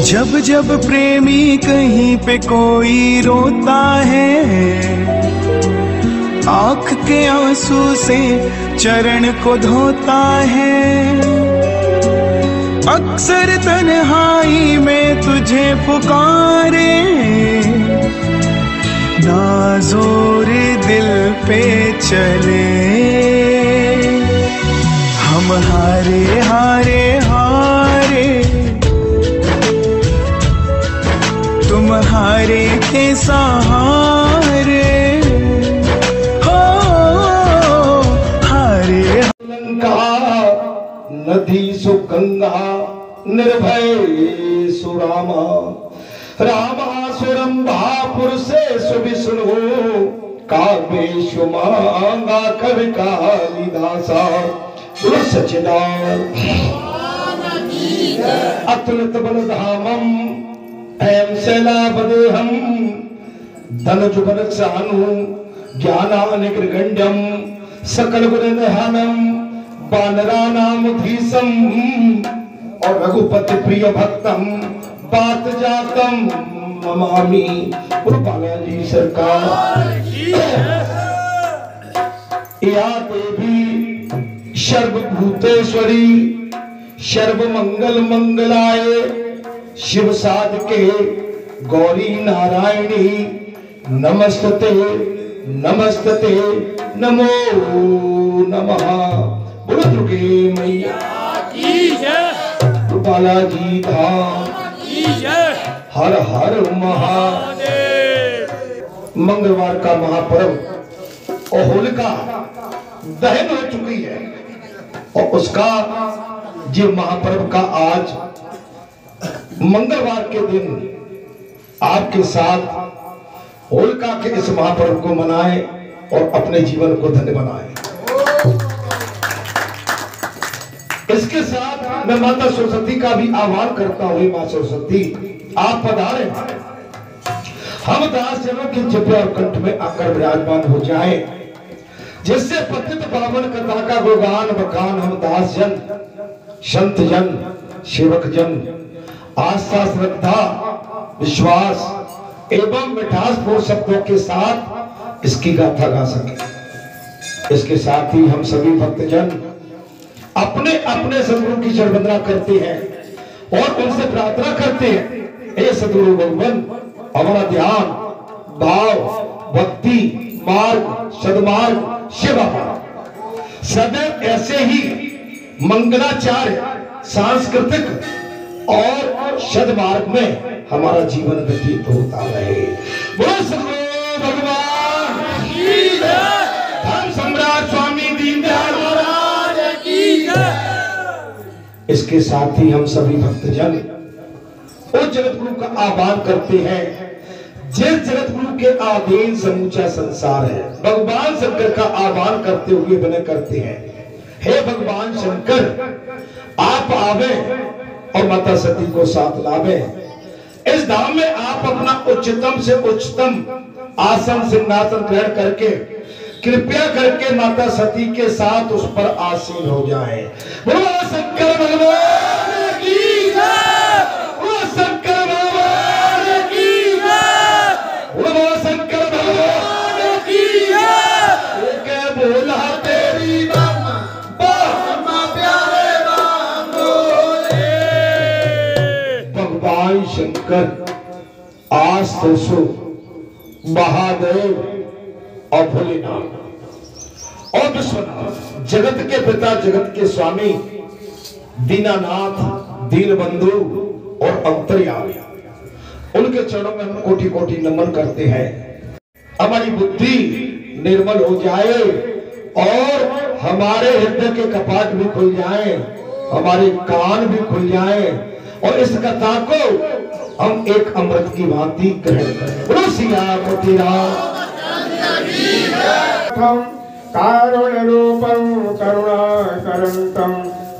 जब जब प्रेमी कहीं पे कोई रोता है, आँख के आंसू से चरण को धोता है। अक्सर तन्हाई में तुझे पुकारे, ना जोर दिल पे चले। हम हारे हारे हारे, तुम हारे के सहारे हो, हारे। लंका नदी सुगंगा निर्भय सुरामा, रामा सुरंभा पुरुषे सुविष्णु, काव्येषु मांगा कवि कालिदासा। सच्चिदानंद अतुलित बलधामम एम शैलापदेहम, धनुज बल सानु ज्ञानानिर्गण्यम, सकल गुण निधानम, बानरानाम धीसम, और रघुपति प्रिय भक्तम बात जातम नमामि। और बालाजी सरकार या देवी सर्वभूतेश्वरी, सर्वमंगल मंगलाय, शिव साधके गौरी नारायणी, नमस्तते नमस्तते नमो नमः। बोलो दुर्गे मैया की जय, बालाजी धाम की जय, हर हर महादेव। मंगलवार का महापर्व और होलिका दहन हो चुकी है, और उसका जो महापर्व का आज मंगलवार के दिन आपके साथ होलिका के इस महापर्व को मनाएं और अपने जीवन को धन्य बनाएं। इसके साथ मैं माता सरस्वती का भी आह्वान करता हूँ। मां सरस्वती आप पधारे, हम दास जनों के जिब्रे और कंठ में आकर विराजमान हो जाएं, जिससे पतित पावन कथा का गुणगान बखान हम दास जन, संत जन, सेवक जन आस्था श्रद्धा विश्वास एवं मिठासपूर्ण शब्दों के साथ इसकी गाथा गा सके। इसके साथ ही हम सभी भक्तजन अपने अपने सदगुरु की चरण वंदना करते हैं और उनसे प्रार्थना करते हैं, हे सदगुरु भगवान हमारा ध्यान भाव भक्ति मार्ग सदमार्ग सेवा सदैव ऐसे ही मंगलाचार्य सांस्कृतिक और सदमार्ग में हमारा जीवन व्यतीत होता रहे। बोलो सदगुरु भगवान की जय, धर्म सम्राट स्वामी दीनदयाल महाराज की जय। इसके साथ ही हम सभी भक्तजन उस जगत गुरु का आह्वान करते हैं, जिस जगत गुरु के अधीन समूचा संसार है। भगवान शंकर का आह्वान करते हुए विनय करते हैं, हे भगवान शंकर आप आवे और माता सती को साथ लावे। इस धाम में आप अपना उच्चतम से उच्चतम आसन सिंहासन ग्रहण करके कृपया करके माता सती के साथ उस पर आसीन हो जाएं। बोलो शंकर भगवान की जय, बोलो शंकर भगवान की जय, बोलो शंकर भगवान की जय। एक बोला तेरी भगवान शंकर आस्तसु महादेव और भोलेनाथ और विश्वनाथ जगत के पिता जगत के स्वामी दीनानाथ दीनबंधु और अंतर्यामी, उनके चरणों में हम कोटि कोटि नमन करते हैं। हमारी बुद्धि निर्मल हो जाए और हमारे हृदय के कपाट भी खुल जाएं, हमारे कान भी खुल जाएं और इस कथा को हम एक अमृत की भांति ग्रहण करें। सियापति राम कारुण्य रूपम करुणाकरंतम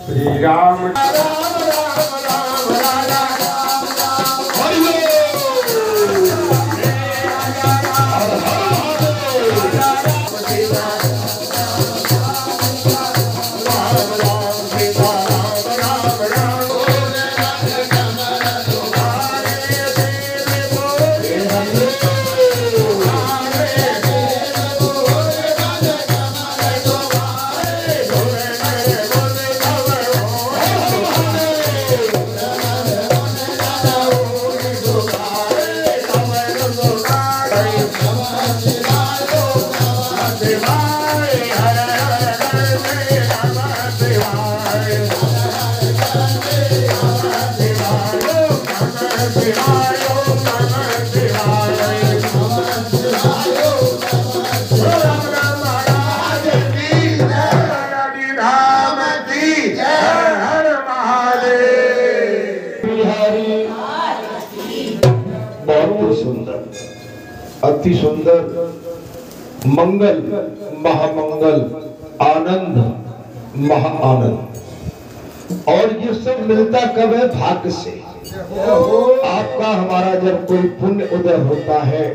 श्री राम। अति सुंदर मंगल महामंगल आनंद महाआनंद। और ये सब मिलता कब है? भाग्य से। आपका हमारा जब कोई पुण्य उदय होता है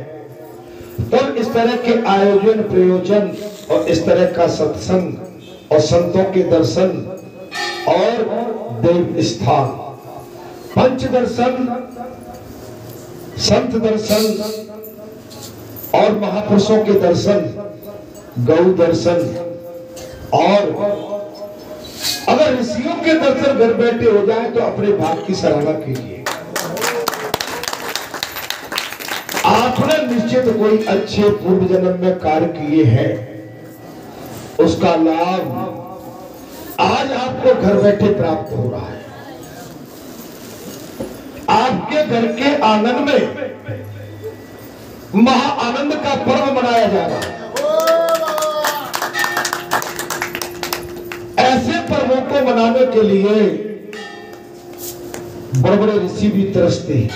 तब इस तरह के आयोजन प्रयोजन और इस तरह का सत्संग और संतों के दर्शन और देव स्थान, पंच दर्शन, संत दर्शन और महापुरुषों के दर्शन, गौ दर्शन, और अगर ऋषियों के दर्शन घर बैठे हो जाए तो अपने भाग की सराहना कीजिए। आपने निश्चित कोई अच्छे पूर्व जन्म में कार्य किए हैं, उसका लाभ आज आपको घर बैठे प्राप्त हो रहा है। आपके घर के आंगन में महाआनंद का पर्व मनाया जा रहा है। ऐसे पर्वों को मनाने के लिए बड़े बड़े ऋषि भी तरसते हैं,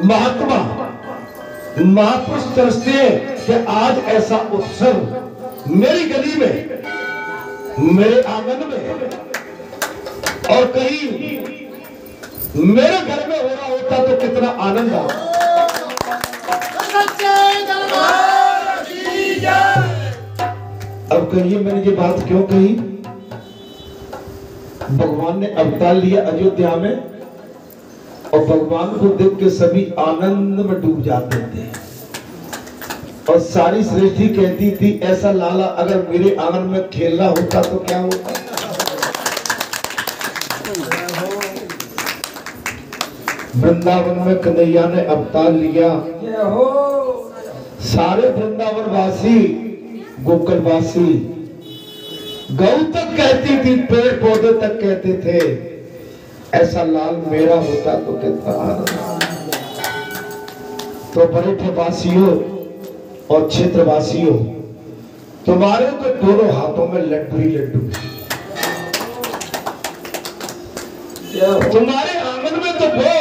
महात्मा महापुरुष तरसते हैं कि आज ऐसा उत्सव मेरी गली में, मेरे आंगन में और कहीं मेरे घर में हो रहा होता तो कितना आनंद आता। अब कहिए मैंने ये बात क्यों कही? भगवान ने अवतार लिया अयोध्या में और भगवान को देख के सभी आनंद में डूब जाते थे और सारी सृष्टि कहती थी ऐसा लाला अगर मेरे आंगन में खेल रहा होता तो क्या होता। वृंदावन में कन्हैया ने अवतार लिया, सारे वृंदावन वासी, गोकुल वासी, गौ तक कहती थी, पेड़ पौधे तक कहते थे ऐसा लाल मेरा होता तो कितना आनंद। तो बड़े वासियों और क्षेत्रवासियों, तुम्हारे तो दोनों हाथों में लड्डू ही लड्डू, तुम्हारे आंगन में तो वो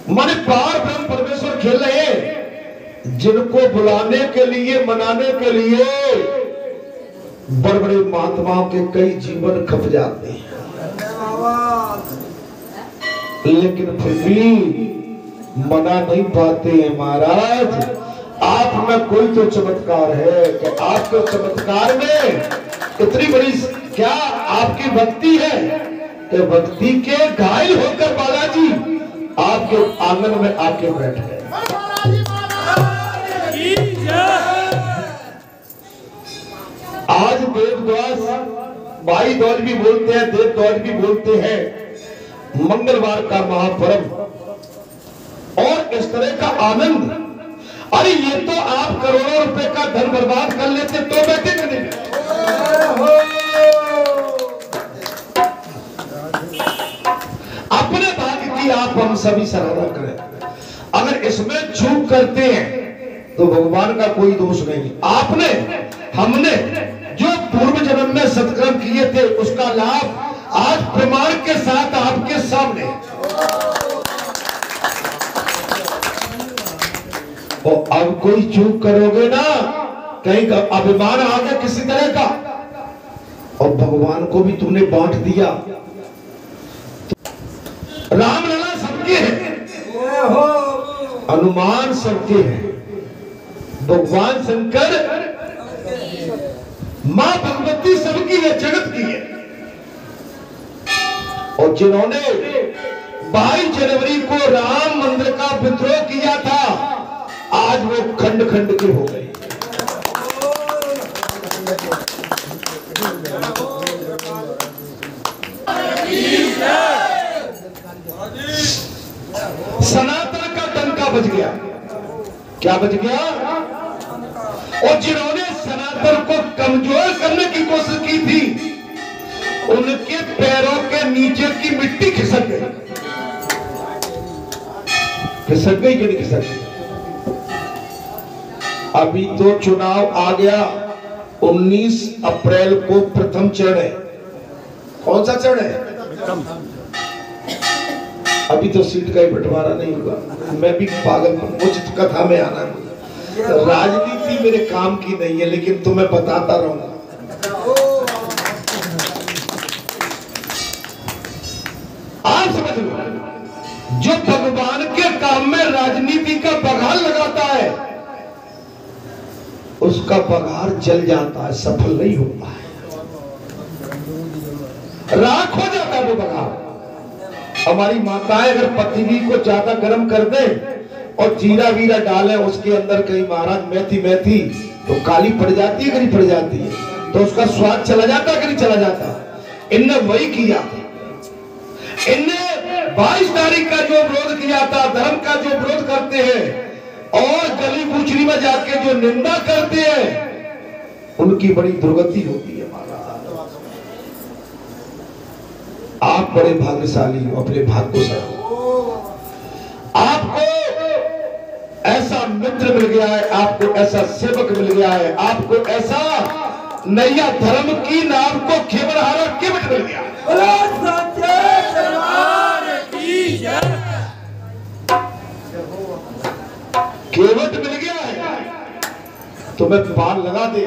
माने पार ब्रह्म परमेश्वर खेल रहे हैं, जिनको बुलाने के लिए, मनाने के लिए बड़े बड़े महात्माओं के कई जीवन खप जाते हैं, लेकिन फिर भी मना नहीं पाते हैं। महाराज आप में कोई तो चमत्कार है कि आपके चमत्कार में इतनी बड़ी क्या आपकी भक्ति है कि भक्ति के घायल होकर बालाजी आपके आंगन में आके बैठ गए। आज देवद्वास भाई द्वार भी बोलते हैं, देव द्वार भी बोलते हैं, मंगलवार का महापर्व और इस तरह का आनंद। अरे ये तो आप करोड़ों रुपए का धन बर्बाद कर लेते तो बैठे नहीं। अपने भाग्य की आप हम सभी सराहना करें। अगर इसमें चूक करते हैं तो भगवान का कोई दोष नहीं। आपने, हमने जो पूर्व जन्म में सत्कर्म किए थे उसका लाभ आज प्रमाण के साथ आपके सामने। और अब कोई चूक करोगे ना, कहीं का अभिमान आ गया किसी तरह का और भगवान को भी तुमने बांट दिया। रामलला सबके हैं, हनुमान सबके हैं, भगवान शंकर, मां भगवती सबकी है, जगत की है। और जिन्होंने 22 जनवरी को राम मंदिर का विद्रोह किया था आज वो खंड खंड के हो गए। सनातन का डंका बज गया। क्या बज गया? और जिन्होंने सनातन को कमजोर करने की कोशिश की थी, उनके पैरों के नीचे की मिट्टी खिसक गई। खिसक गई कि नहीं खिसक गई? अभी तो चुनाव आ गया, 19 अप्रैल को प्रथम चरण है। कौन सा चरण है? अभी तो सीट का ही बंटवारा नहीं हुआ। मैं भी पागल, मुझे कथा में आना है। राजनीति मेरे काम की नहीं है, लेकिन तुम्हें बताता रहूंगा। आप समझ लो, जो भगवान के काम में राजनीति का बघार लगाता है, उसका बघार जल जाता है, सफल नहीं होता है, राख हो जाता है वो बघार। हमारी माताएं अगर पतीली को ज्यादा गर्म कर दे और जीरा वीरा डालें उसके अंदर, कहीं महाराज मेथी मेथी, तो काली पड़ जाती है कि नहीं पड़ जाती है? तो उसका स्वाद चला जाता है कि नहीं चला जाता? इनने वही किया। इनने 22 तारीख का जो विरोध किया था, धर्म का जो विरोध करते हैं और गली कूचरी में जाके जो निंदा करते हैं, उनकी बड़ी दुर्गति होती है। आप बड़े भाग्यशाली हो, अपने भाग्य को सराहो। आपको ऐसा मित्र मिल गया है, आपको ऐसा सेवक मिल गया है, आपको ऐसा नैया धर्म की नाम को खेवरहारा केवट मिल गया। केवट मिल गया है, तुम्हें पार लगा दे।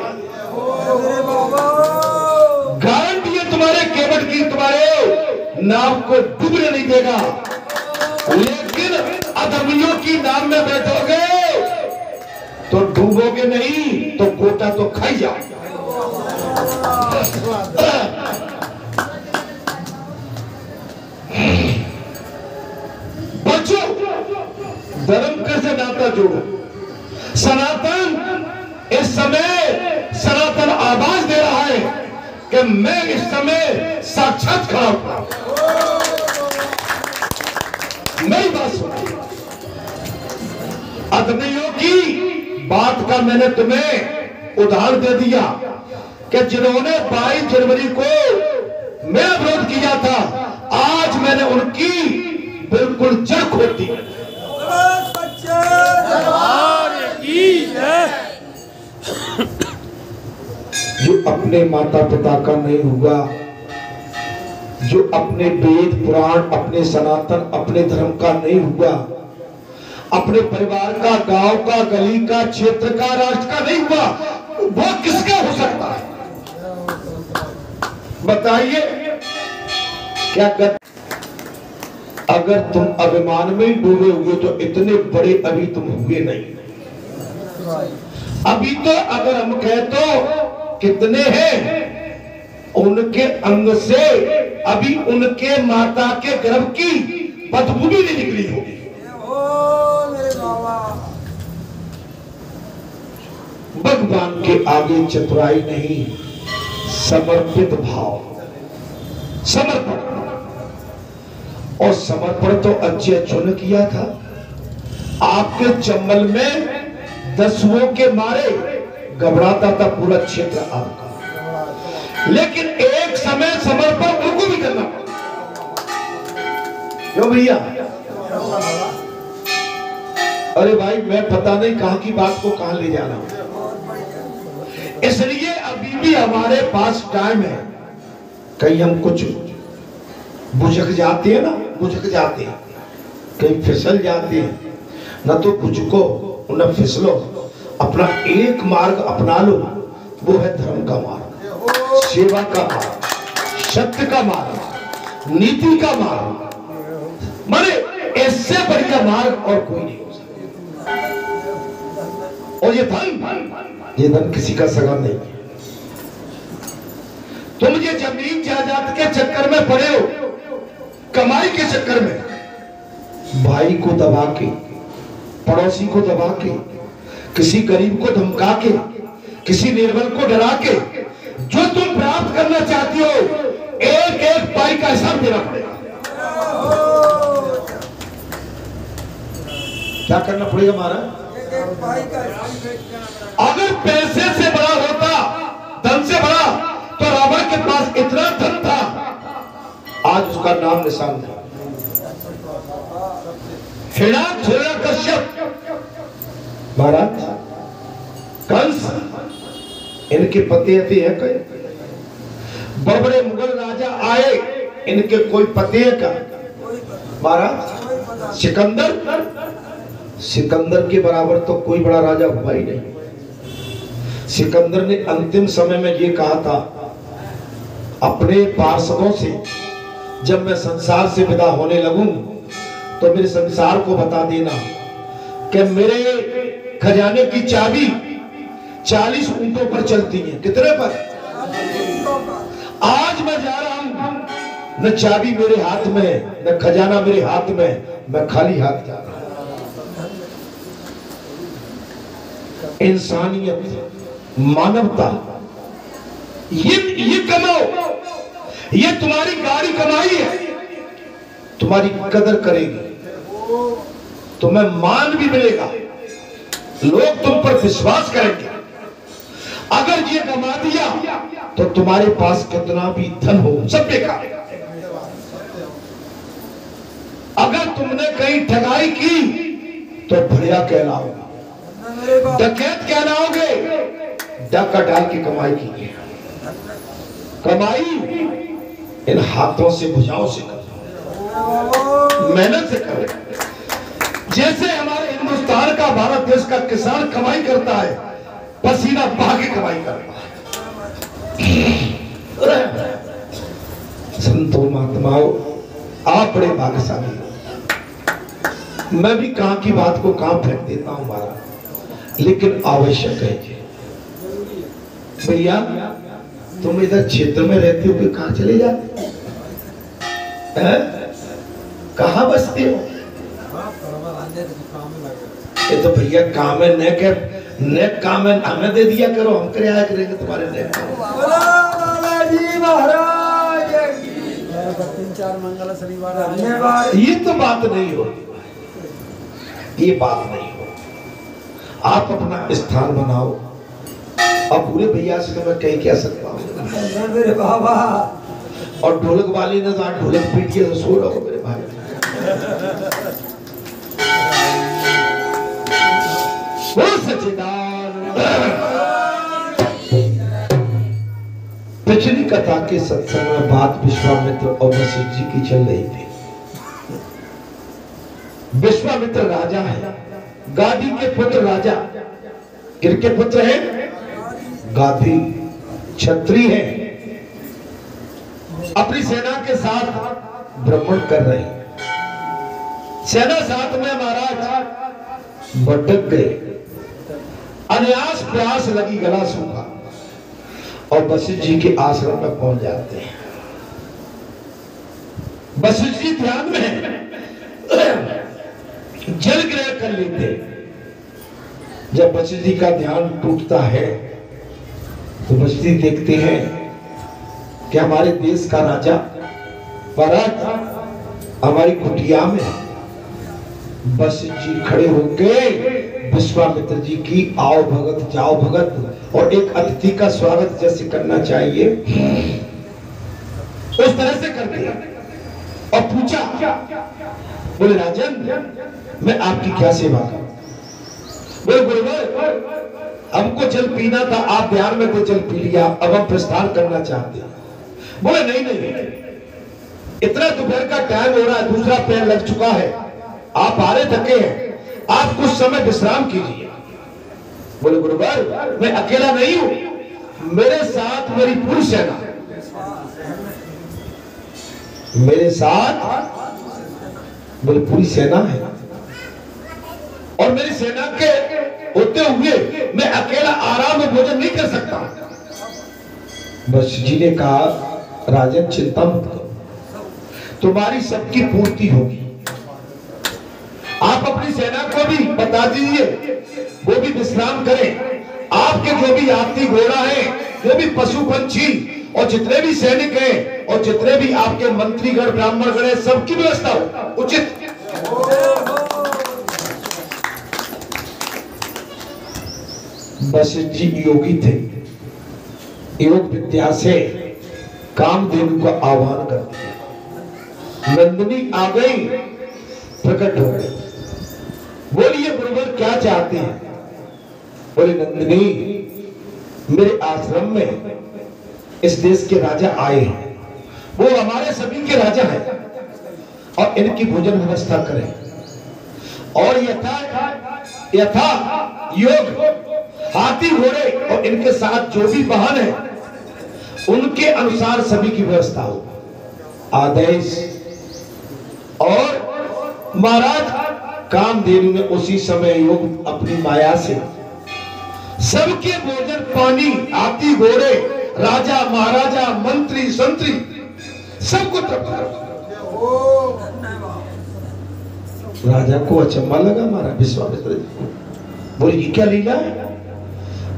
गारंटी है तुम्हारे केवट की, तुम्हारे नाम को डूबने नहीं देगा। लेकिन अधर्मियों की नाम में बैठोगे तो डूबोगे नहीं, तो गोटा तो खाई जाओ। बच्चों, धर्म से नाता जोड़ो। सनातन इस समय सनातन आवाज दे रहा है कि मैं इस समय साक्षात खड़ा हूं। मेरी बात सुनो, अधर्मियों की बात का मैंने तुम्हें उदाहरण दे दिया कि जिन्होंने 22 जनवरी को मेरा विरोध किया था, आज मैंने उनकी बिल्कुल जड़ खोद दी। जो अपने माता पिता का नहीं हुआ, जो अपने वेद पुराण, अपने सनातन, अपने धर्म का नहीं हुआ, अपने परिवार का, गांव का, गली का, क्षेत्र का, राष्ट्र का नहीं हुआ, वो किसका हो सकता है? बताइए क्या कर? अगर तुम अभिमान में ही डूबे हुए तो इतने बड़े अभी तुम हुए नहीं। अभी तो अगर हम कहें तो कितने हैं, उनके अंग से अभी उनके माता के गर्भ की बदबू भी नहीं निकली होगी। भगवान के आगे चतुराई नहीं, समर्पित भाव, समर्पण। और समर्पण तो अच्छे चुन किया था। आपके चंबल में दसवों के मारे घबराता था पूरा क्षेत्र आपका, लेकिन एक समय समर्पण उनको भी करना पड़ा। क्यों भैया? अरे भाई, मैं पता नहीं कहां की बात को कहां ले जा रहा हूं, इसलिए अभी भी हमारे पास टाइम है। कहीं हम कुछ बुझक जाते हैं ना, बुझक जाते हैं, कहीं फिसल जाते हैं ना, तो बुझको न फिसलो, अपना एक मार्ग अपना लो, वो है धर्म का मार्ग, सेवा का मार्ग, सत्य का मार्ग, नीति का मार्ग। माने इससे बढ़िया मार्ग और कोई नहीं हो सकता। और ये धन किसी का सगा नहीं है। तुम ये जमीन जायदाद के चक्कर में पड़े हो, कमाई के चक्कर में, भाई को दबा के, पड़ोसी को दबा के, किसी गरीब को धमका के, किसी निर्बल को डरा के, जो तुम प्राप्त करना चाहती हो, एक एक पाई का हिसाब देना पड़ेगा। क्या करना पड़ेगा महाराज? अगर पैसे से बड़ा होता, धन से बड़ा, तो रावण के पास इतना धन था, आज उसका नाम निशान था। हिरण्यकश्यप महाराज, कंस, इनके पति हैं कई, बड़े बड़े मुगल राजा आए, इनके कोई पति है क्या महाराज? सिकंदर के बराबर तो कोई बड़ा राजा हुआ ही नहीं। सिकंदर ने अंतिम समय में ये कहा था अपने पार्षदों से, जब मैं संसार से विदा होने लगूं तो मेरे संसार को बता देना कि मेरे खजाने की चाबी 40 ऊंटों पर चलती है। कितने पर? आज मैं जा रहा हूं, न चाबी मेरे हाथ में, न खजाना मेरे हाथ में, मैं खाली हाथ जा रहा हूं। इंसानियत, मानवता, ये कमाओ, ये तुम्हारी गाड़ी कमाई है, तुम्हारी कदर करेगी, तुम्हें मान भी मिलेगा, लोग तुम पर विश्वास करेंगे। अगर ये कमा दिया तो तुम्हारे पास कितना भी धन हो सब बेकार। अगर तुमने कहीं ठगाई की तो भैया कहलाओगे, डकैत कहलाओगे, डाका डाल के कमाई की। कमाई इन हाथों से, भुजाओं से करो, मेहनत से करो। जैसे हमारे हिंदुस्तान का, भारत देश का किसान कमाई करता है, पसीना बहा के कमाई करता है। संतो महात्माओं, आप बड़े भाग्यशाली। मैं भी कहां की बात को कहां फेंक देता हूं महाराज, लेकिन आवश्यक है। भैया तुम इधर क्षेत्र में रहते हो कि कहां चले जाते, कहां बसते हो? ये तो भैया काम है, न काम है, हमें दे दिया करो, हम करे आया करेंगे तुम्हारे नेक। ये तो बात नहीं होती, ये बात नहीं हो। आप अपना स्थान बनाओ। अब पूरे भैया से तो मैं कहीं कह सकता हूँ मेरे बाबा, और ढोलक वाली ने तो आज ढोलक पीट के सो रहो मेरे भाई। वो सच्चिदानंद। पिछली कथा के सत्संग में बात विश्वामित्र और वशिष्ठ जी की चल रही थी। विश्वामित्र राजा है, गादी के पुत्र राजा, किसके पुत्र हैं? गादी, क्षत्रिय है, अपनी सेना के साथ भ्रमण कर रहे हैं। सेना साथ में महाराज भटक गए, अनायास प्यास लगी, गला सूखा, और वशिष्ठ जी के आश्रम में पहुंच जाते हैं। वशिष्ठ जी ध्यान में जल ग्रहण कर लेते। जब वशिष्ठ जी का ध्यान टूटता है तो वशिष्ठ जी देखते हैं कि हमारे देश का राजा महाराज हमारी कुटिया में। वशिष्ठ जी खड़े होके विश्वामित्र जी की आओ भगत जाओ भगत और एक अतिथि का स्वागत जैसे करना चाहिए उस तरह से करते और पूछा, बोले राजन मैं आपकी क्या सेवा करूं? बोले गुरुवर हमको जल पीना था, आप ध्यान में तो जल पी लिया, अब हम प्रस्थान करना चाहते हैं। बोले नहीं नहीं, इतना दोपहर का टाइम हो रहा है, दूसरा पैर लग चुका है, आप हारे थके हैं, आप कुछ समय विश्राम कीजिए। बोले गुरुवर मैं अकेला नहीं हूं, मेरे साथ मेरी पूरी सेना, मेरे साथ बोले पूरी सेना है, और मेरी सेना के होते हुए मैं अकेला आराम में भोजन नहीं कर सकता। वशिष्ठ जी ने कहा राजन चिंता मत करो, तुम्हारी सबकी पूर्ति होगी। आप अपनी सेना को भी बता दीजिए वो भी विश्राम करें, आपके जो भी यात्री घोड़ा है, जो भी पशु पंछी और जितने भी सैनिक हैं और जितने भी आपके मंत्रीगण ब्राह्मणगण हैं, सबकी व्यवस्था हो उचित। वशिष्ठ जी योगी थे, योग विद्या से कामधेनु का आह्वान कर दिया। नंदिनी आ गई, प्रकट हो गई। बोलिए गुरुवर क्या चाहते हैं? बोले नंदिनी, मेरे आश्रम में इस देश के राजा आए हैं, वो हमारे सभी के राजा हैं और इनकी भोजन व्यवस्था करें और यथा योग हाथी घोड़े और इनके साथ जो भी वाहन है उनके अनुसार सभी की व्यवस्था हो। आदेश। और महाराज कामधेनु ने उसी समय योग अपनी माया से सबके भोजन पानी, हाथी घोड़े, राजा महाराजा, मंत्री संतरी सबको तृप्त कर। राजा को अचंभा लगा महाराज विश्वामित्र जी। बोले ये क्या लीला है?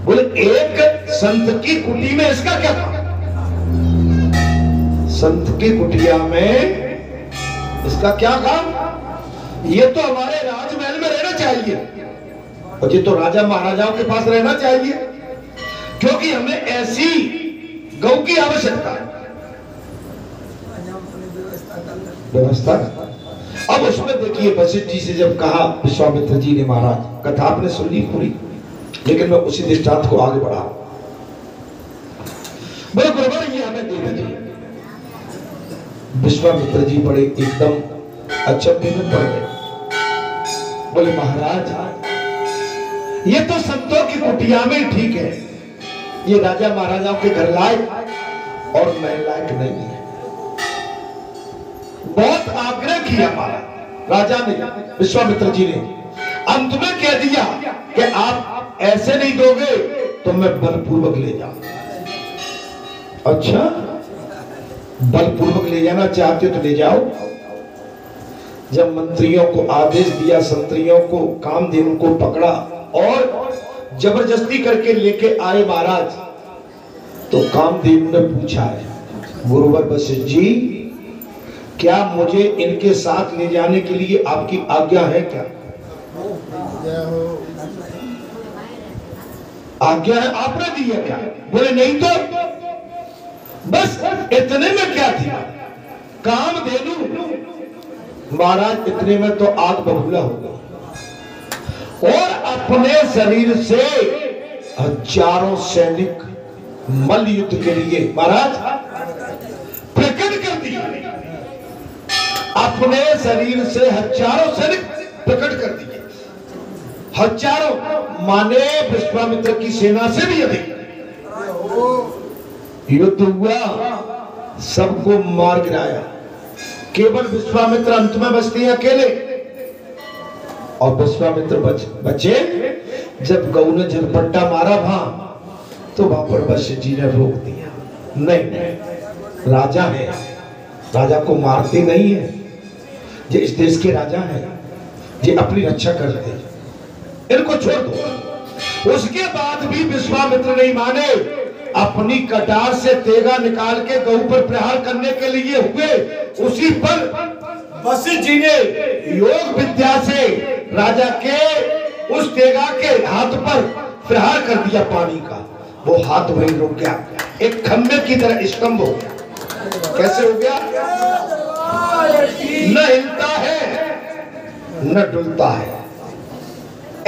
बोले एक संत की कुटी में इसका क्या था? संत की कुटिया में इसका क्या काम? ये तो हमारे राजमहल में रहना चाहिए और ये तो राजा महाराजाओं के पास रहना चाहिए, क्योंकि हमें ऐसी गौ की आवश्यकता है। व्यवस्था। अब उसमें देखिए वशिष्ठ जी से जब कहा विश्वामित्र जी ने, महाराज कथा आपने सुन ली पूरी, लेकिन मैं उसी दृष्टांत को आगे बढ़ा। बोले गुरुवर ये हमें दे दीजिए। विश्वामित्र जी बड़े एकदम अचंभे में पड़ गए। बोले महाराज ये तो संतों की कुटिया में ठीक है, ये राजा महाराजाओं के घर लायक और मैं लायक नहीं है। बहुत आग्रह किया महाराज राजा ने, विश्वामित्र जी ने, अंत में कह दिया कि आप ऐसे नहीं दोगे तो मैं बलपूर्वक ले जाऊं। अच्छा, बलपूर्वक ले जाना चाहते हो तो ले जाओ। जब मंत्रियों को आदेश दिया, संतरियों को, कामधेनु को पकड़ा और जबरदस्ती करके लेके आए महाराज, तो कामधेनु ने पूछा है गुरुवर वशिष्ठ जी, क्या मुझे इनके साथ ले जाने के लिए आपकी आज्ञा है क्या? आज्ञा है, आपने दी है क्या? बोले नहीं तो बस इतने में क्या थी? कामधेनु महाराज इतने में तो आग बबूला हो गया और अपने शरीर से हजारों सैनिक मल्ल युद्ध के लिए महाराज प्रकट कर दिया। अपने शरीर से हजारों सैनिक प्रकट कर दिए। हजारों माने विश्वामित्र की सेना से भी अधिक। युद्ध हुआ, सबको मार गिराया, केवल विश्वामित्र अंत में बचते हैं अकेले। और विश्वामित्र बचे जब गौ ने झलपट्टा मारा वहां, तो वहां पर वशिष्ठ जी ने रोक दिया। नहीं, राजा है, राजा को मारते नहीं है, ये इस देश के राजा हैं, ये अपनी रक्षा करते हैं, इनको छोड़ दो। उसके बाद भी विश्वामित्र नहीं माने, अपनी कटार से तेगा निकाल के गौ पर प्रहार करने के लिए हुए। उसी पर वशिष्ठ जी ने योग विद्या से राजा के उस तेगा के हाथ पर प्रहार कर दिया पानी का। वो हाथ वहीं रुक गया, एक खंबे की तरह स्तंभ हो गया। कैसे हो गया? न हिलता है न डुलता है,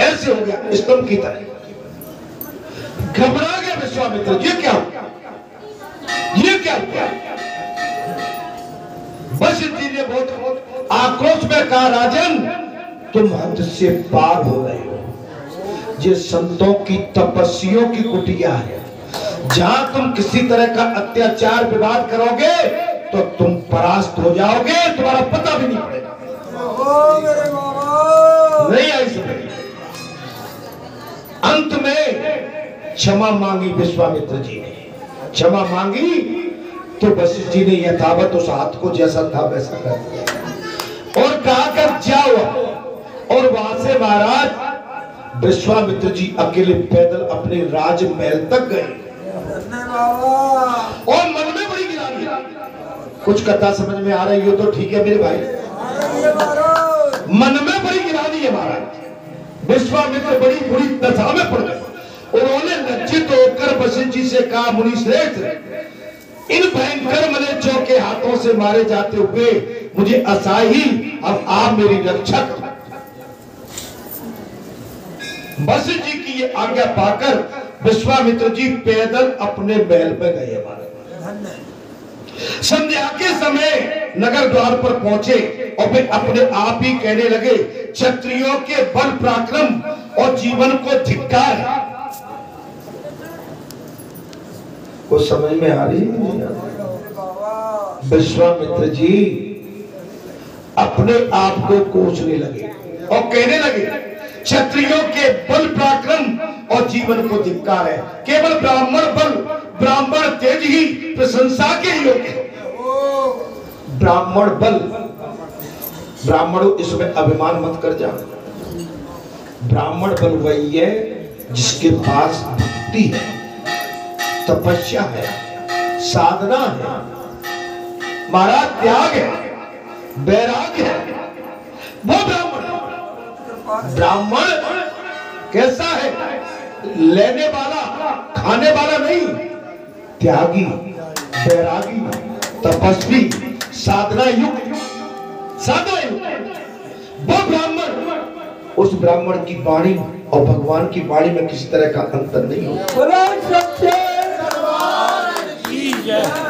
ऐसे हो गया स्तंभ की तरह। घबरा गया विश्वामित्र, ये क्या हुआ? ये क्या हुआ? वशिष्ठ जी ने बहुत आक्रोश में कहा, राजन तुम हद से पार हो रहे हो। ये संतों की तपस्वियों की कुटिया है, जहां तुम किसी तरह का अत्याचार विवाद करोगे तो तुम परास्त हो जाओगे, तुम्हारा पता भी नहीं पड़ेगा। नहीं आई समझ। अंत में क्षमा मांगी विश्वामित्र जी ने, क्षमा मांगी तो वशिष्ठ जी ने यथावत उस हाथ को जैसा था वैसा कर दिया और कहा कर जाओ। और वहां से महाराज विश्वामित्र जी अकेले पैदल अपने राजमहल तक गए और मन में बड़ी गिरानी। कुछ कथा समझ में आ रही हो तो ठीक है मेरे भाई, मन में बड़ी गिरानी है महाराज। विश्वामित्र बड़ी बुरी दशा में पड़ गए उन्होंने लज्जित होकर वशिष्ठ जी से कहा, मुनि श्रेष्ठ, इन भयंकर मलेच्छों के हाथों से मारे जाते हुए मुझे असहाय, अब आप मेरी रक्षा करो। वशिष्ठ जी की ये आज्ञा पाकर विश्वामित्र जी पैदल अपने महल में गए। संध्या के समय नगर द्वार पर पहुंचे और फिर अपने आप ही कहने लगे, क्षत्रियों के बल पराक्रम और जीवन को धिक्कार। कुछ समझ में आ रही है? विश्वामित्र जी अपने आप को कोसने लगे और कहने लगे, क्षत्रियों के बल पराक्रम और जीवन को धिक्कार है। केवल ब्राह्मण बल, ब्राह्मण तेज ही प्रशंसा के योग्य है। ब्राह्मण बल, ब्राह्मण इसमें अभिमान मत कर जा। ब्राह्मण बल वही है जिसके पास भक्ति है, तपस्या है, साधना है, महाराज त्याग है, वैराग्य है, वो ब्राह्मण। ब्राह्मण कैसा है? लेने वाला, खाने वाला नहीं, त्यागी, वैरागी, तपस्वी, साधना युक्त, साधना युक्त, वो ब्राह्मण। उस ब्राह्मण की वाणी और भगवान की वाणी में किसी तरह का अंतर नहीं होता।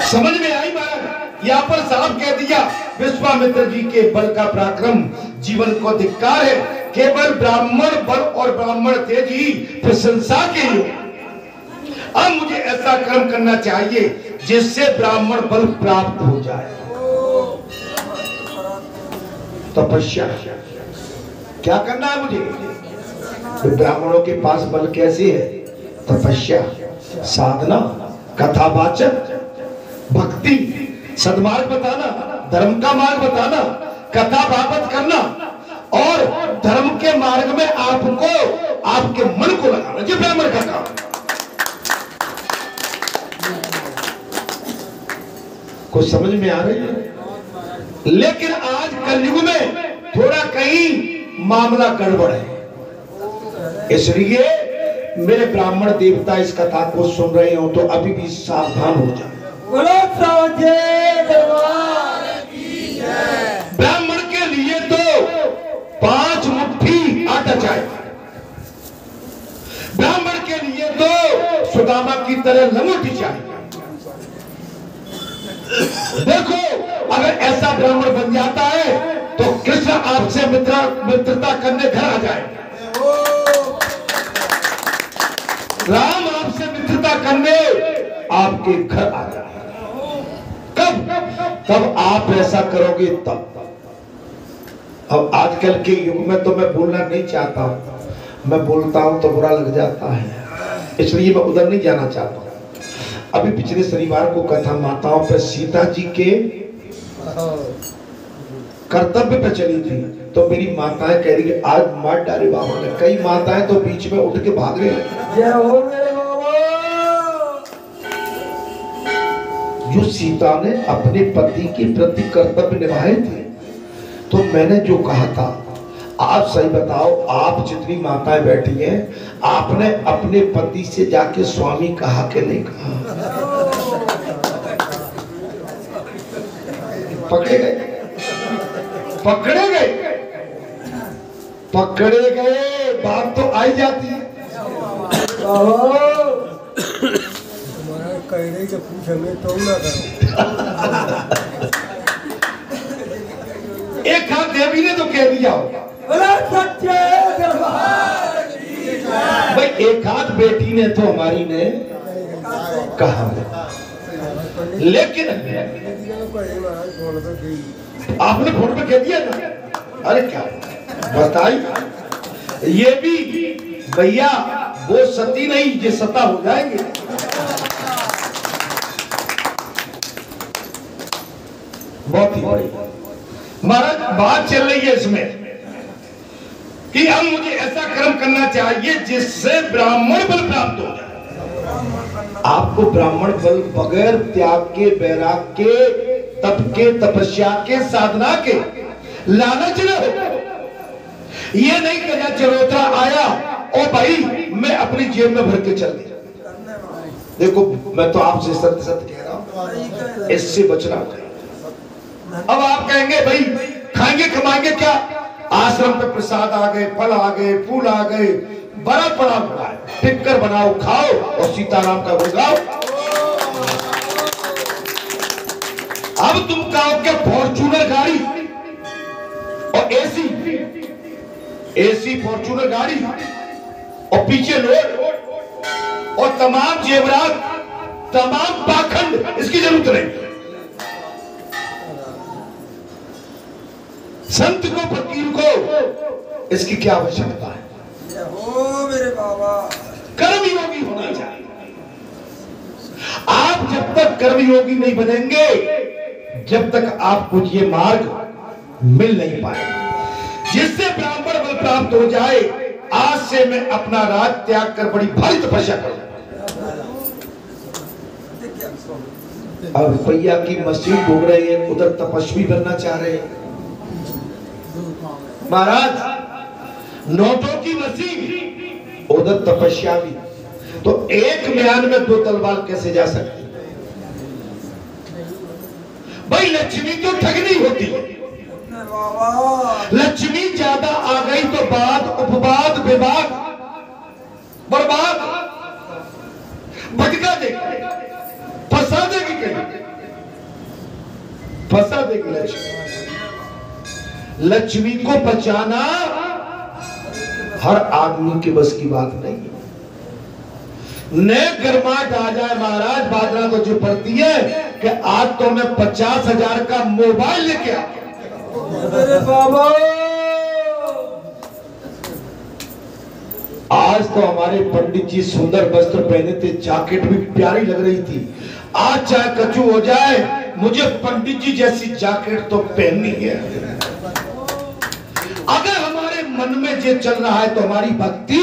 समझ में आई महाराज? यहाँ पर साहब कह दिया, विश्वामित्र जी के बल का पराक्रम जीवन को धिक्कार है। केवल ब्राह्मण बल और ब्राह्मण तेज ही प्रशंसा के लिए। अब मुझे ऐसा कर्म करना चाहिए जिससे ब्राह्मण बल प्राप्त हो जाए। तपस्या क्या करना है मुझे? तो ब्राह्मणों के पास बल कैसे है? तपस्या, साधना, कथावाचन, भक्ति, सद्मार्ग बताना, धर्म का मार्ग बताना, कथा भागवत करना और धर्म के मार्ग में आपको, आपके मन को लगाना, जो ब्राह्मण का काम। कुछ समझ में आ रही है? लेकिन आज कलयुग में थोड़ा कहीं मामला गड़बड़ है। इसलिए मेरे ब्राह्मण देवता इस कथा को सुन रहे हो तो अभी भी सावधान हो जाए। ब्राह्मण के लिए तो 5 मुट्ठी आटा चाहिए। ब्राह्मण के लिए तो सुदामा की तरह लंगोटी चाहिए। देखो, अगर ऐसा ब्राह्मण बन जाता है तो कृष्ण आपसे मित्रता करने घर आ जाए, राम आपसे मित्रता करने आपके घर आ जाए। कब? तब आप ऐसा करोगे तब। अब आजकल के युग में तो मैं बोलना नहीं चाहता हूं, मैं बोलता हूं तो बुरा लग जाता है, इसलिए मैं उधर नहीं जाना चाहता हूं। अभी पिछले शनिवार को कथा माताओं पर सीता जी के कर्तव्य पे चली थी, तो मेरी माताएं कह रही आज मार डाले बाबा ने। कई माताएं तो बीच में उठ के भाग गई। जो सीता ने अपने पति के प्रति कर्तव्य निभाए थे, तो मैंने जो कहा था, आप सही बताओ, आप जितनी माताएं बैठी हैं, आपने अपने पति से जाके स्वामी कहा कि नहीं कहा? पकड़े गए, पकड़े गए, पकड़े गए, बात तो आई जाती है। कहने के पूछेंगे तो ना करो। एक हाथ देवी ने तो कह दिया होगा, भाई एक हाथ बेटी ने तो हमारी ने कहा, लेकिन आपने फोन पे कह दिया ना। अरे क्या बताइए, ये भी भैया वो सती नहीं, ये सता हो जाएंगे। बहुत ही बड़ी महाराज बात चल रही है इसमें कि हम मुझे ऐसा कर्म करना चाहिए जिससे ब्राह्मण बल प्राप्त हो जाए। आपको ब्राह्मण बल बगैर त्याग के, वैराग के, तप के, तपस्या के, साधना के लालच न हो। ये नहीं कहना चरोतरा आया और भाई मैं अपनी जेब में भर के चल दिया। देखो मैं तो आपसे सत्य सत्य कह रहा हूं, इससे बचना चाहिए। अब आप कहेंगे भाई खाएंगे कमाएंगे क्या, आश्रम पे प्रसाद आ गए, फल आ गए, फूल आ गए, बड़ा बड़ा बड़ा है, टिक्कर बनाओ खाओ और सीताराम का गुण गाओ। अब तुम कहो कि फॉर्च्यूनर गाड़ी और एसी फॉर्च्यूनर गाड़ी और पीछे लोड और तमाम जेवरात, तमाम पाखंड, इसकी जरूरत नहीं। संत को, फकीर को इसकी क्या आवश्यकता है? हो मेरे बाबा, कर्मयोगी होना चाहिए। आप जब तक कर्मयोगी नहीं बनेंगे, जब तक आपको ये मार्ग मिल नहीं पाएगा जिससे ब्राह्मण बल प्राप्त हो जाए। आज से मैं अपना राज त्याग कर बड़ी भारी तपस्या करूं। अब रुपया की मशीन ढूंढ रहे हैं, उधर तपस्वी बनना चाह रहे हैं। महाराज नोटों की मशीन, उधर तपस्या भी, तो एक म्यान में दो तलवार कैसे जा सकती? भाई लक्ष्मी तो ठगनी होती है, लक्ष्मी ज्यादा आ गई तो बाद उपवाद विवाद बर्बाद भटका देगी, फंसा देगी, कहीं फंसा देगी लक्ष्मी। लक्ष्मी को बचाना हर आदमी के बस की बात नहीं है। न गर्माहट आ जाए महाराज, बादला तो जो पड़ती है कि आज तो मैं 50,000 का मोबाइल लेके आ मेरे बाबा। आज तो हमारे पंडित जी सुंदर वस्त्र पहने थे, जैकेट भी प्यारी लग रही थी। आज चाहे कचू हो जाए, मुझे पंडित जी जैसी जैकेट तो पहननी है। अगर हमारे मन में ये चल रहा है तो हमारी भक्ति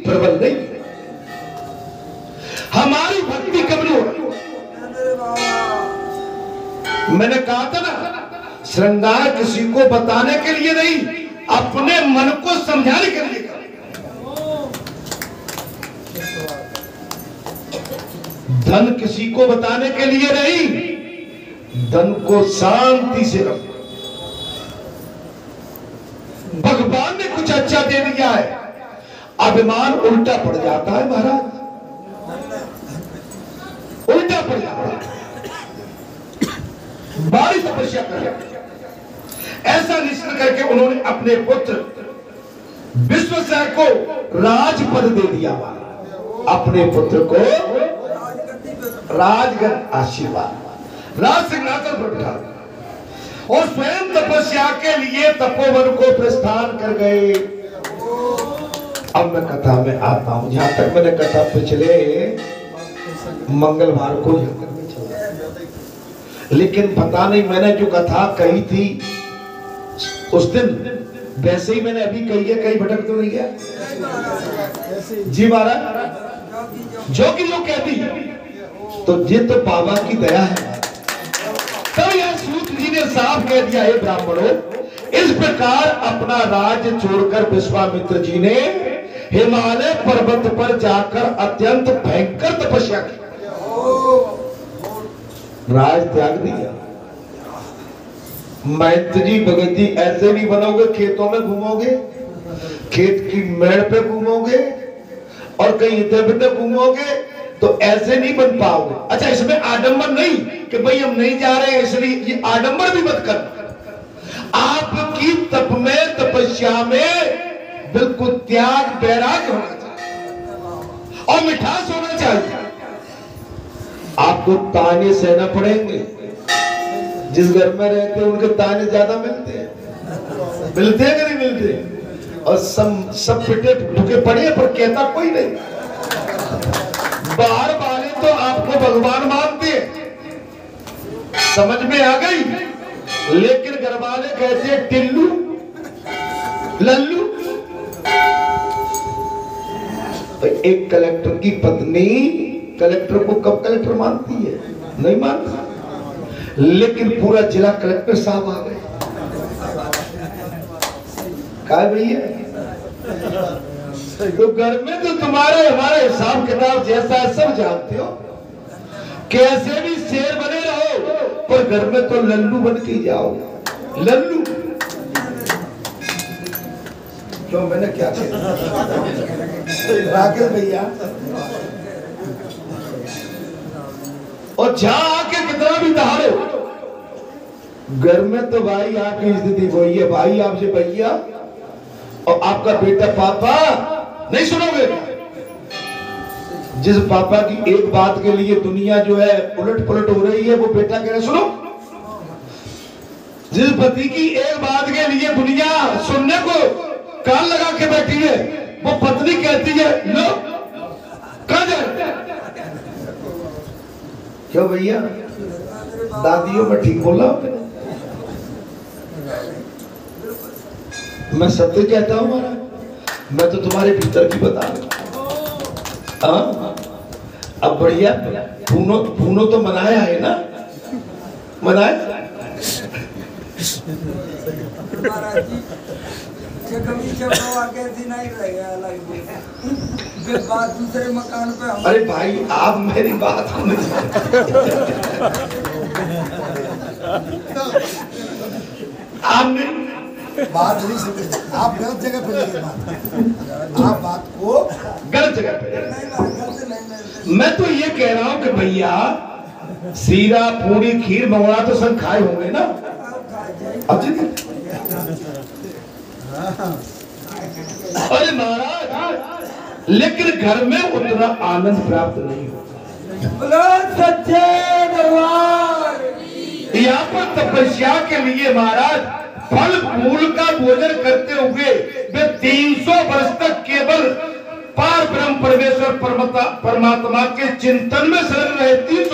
प्रबल नहीं है, हमारी भक्ति कमजोर है। मैंने कहा था ना, श्रृंगार किसी को बताने के लिए नहीं, अपने मन को समझाने के लिए करें। धन किसी को बताने के लिए नहीं, धन को शांति से रखो। भगवान ने कुछ अच्छा दे दिया है, अभिमान उल्टा पड़ जाता है महाराज, उल्टा पड़ जाता है। बड़ी तपस्या कर ऐसा निश्चय करके उन्होंने अपने पुत्र विश्वसह को राजपद दे दिया। अपने पुत्र को राजगद्दी आशीर्वाद, राज सिंहासन पर बिठा और स्वयं तपस्या के लिए तपोवन को प्रस्थान कर गए। अब मैं कथा में आता हूं। जहां तक मैंने कथा पिछले मंगलवार को लेकिन पता नहीं मैंने जो कथा कही थी उस दिन वैसे ही मैंने अभी कही है, कहीं भटक तो नहीं गया जी महाराज? जो कि जो कहती तो ये तो बाबा की दया है। तो यह सूत जी ने साफ कह दिया, हे ब्राह्मणों, इस प्रकार अपना राज्य छोड़कर विश्वामित्र जी ने हिमालय पर्वत पर जाकर अत्यंत भयंकर तपस्या की, राज त्याग दिया। महंत जी, भगत जी, ऐसे नहीं बनोगे, खेतों में घूमोगे, खेत की मेड़ पे घूमोगे और कहीं इधर उधर घूमोगे, तो ऐसे नहीं बन पाओगे। अच्छा, इसमें आडंबर नहीं कि भाई हम नहीं जा रहे हैं इसलिए, ये आडंबर भी मत कर। आपकी तप में, तपस्या में बिल्कुल त्याग वैराग्य होना चाहिए और मिठास होना चाहिए। आपको ताने सहना पड़ेंगे, जिस घर में रहते हैं उनके ताने ज्यादा मिलते हैं कि नहीं मिलते? और सब पिटे ठुके पड़े पर कहता कोई नहीं। बाहर वाले तो आपको भगवान मानते हैं, समझ में आ गई, लेकिन घर वाले कहते हैं टिल्लू लल्लू। तो एक कलेक्टर की पत्नी कलेक्टर को कब कलेक्टर मानती है? नहीं मानती, लेकिन पूरा जिला कलेक्टर साहब आ गए। कहा भैया तो घर में तो तुम्हारे हमारे हिसाब किताब जैसा है सब जानते हो। कैसे भी शेर बने रहो पर घर में तो लल्लू बन के जाओ। लल्लू क्यों, मैंने क्या किया? राकेश भैया और जहां आके कितना भी दहाड़ो, घर में तो भाई आपकी स्थिति वही है। भाई आपसे भैया और आपका बेटा पापा नहीं सुनोगे। जिस पापा की एक बात के लिए दुनिया जो है उलट पुलट हो रही है वो बेटा कह रहे सुनो। जिस पति की एक बात के लिए दुनिया सुनने को कान लगा के बैठी है वो पत्नी कहती है लो कहां जाए। क्यों भैया, दादियों में ठीक बोला? मैं सत्य कहता हूं महाराज, मैं तो तुम्हारे भीतर की बता रहा हूं। अब बढ़िया भूनो तो मनाया है ना, मनाया। दूसरे मकान पे। अरे भाई आप मेरी बात को नहीं आपने बात नहीं समझे, आप गलत जगह पे लगे बात। आप बात को गलत जगह पे। मैं तो ये कह रहा हूं कि भैया सीरा पूरी खीर मंगवा तो सब खाए होंगे ना। अब जी अरे महाराज, लेकिन घर में उतना आनंद प्राप्त नहीं होता। सच्चे दरबार यहाँ पर तपस्या के लिए महाराज फल फूल का भोजन करते हुए वे 300 वर्ष तक केवल पार ब्रह्म परमेश्वर परमात्मा के चिंतन में संलग्न रहे। 300